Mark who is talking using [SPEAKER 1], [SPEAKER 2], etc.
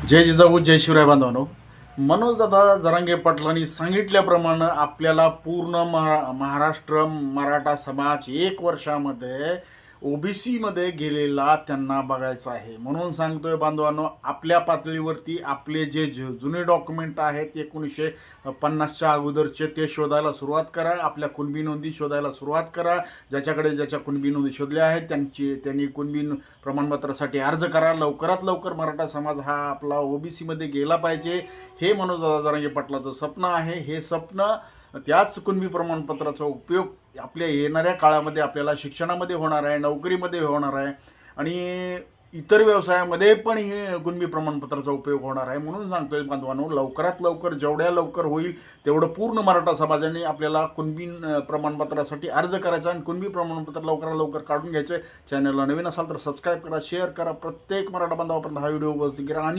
[SPEAKER 1] जय जिजाऊ जय शिवराय बांधवांनो. मनोजदादा जरांगे पाटलांनी सांगितल्याप्रमाणे आपल्याला पूर्ण महाराष्ट्र मराठा समाज 1 वर्षामध्ये ओबीसी मध्ये गेलेला त्यांना बघायचं आहे. म्हणून सांगतोय बांधवांनो, आपल्या पातळीवरती आपले जे जुने डॉक्युमेंट आहेत 1950च्या अगोदरचे ते शोधायला सुरुवात करा. आपल्या कुणबी नोंदी शोधायला सुरुवात करा. ज्याच्या कुणबी नोंदी शोधल्या आहेत त्यांनी कुणबी प्रमाणपत्रासाठी अर्ज करा. लवकरात लवकर मराठा समाज हा आपला ओबीसी मध्ये गेला पाहिजे. हे मनोजदादा जरांगे पाटलाचं स्वप्न आहे. हे स्वप्न त्याच कुणबी प्रमाणपत्राचा उपयोग आपल्या येणाऱ्या काळामध्ये आपल्याला शिक्षणामध्ये होणार आहे, नोकरीमध्ये होणार आहे आणि इतर व्यवसायामध्ये पण हे कुणबी प्रमाणपत्राचा उपयोग होणार आहे. म्हणून सांगतोय बांधवांनो, लवकरात लवकर जेवढ्या लवकर होईल तेवढं पूर्ण मराठा समाजाने आपल्याला कुणबी प्रमाणपत्रासाठी अर्ज करायचा आणि कुणबी प्रमाणपत्र लवकरात लवकर काढून घ्यायचं. चॅनलला नवीन असाल तर सबस्क्राईब करा, शेअर करा. प्रत्येक मराठा बांधवापर्यंत हा व्हिडिओ पोहोचू करा आणि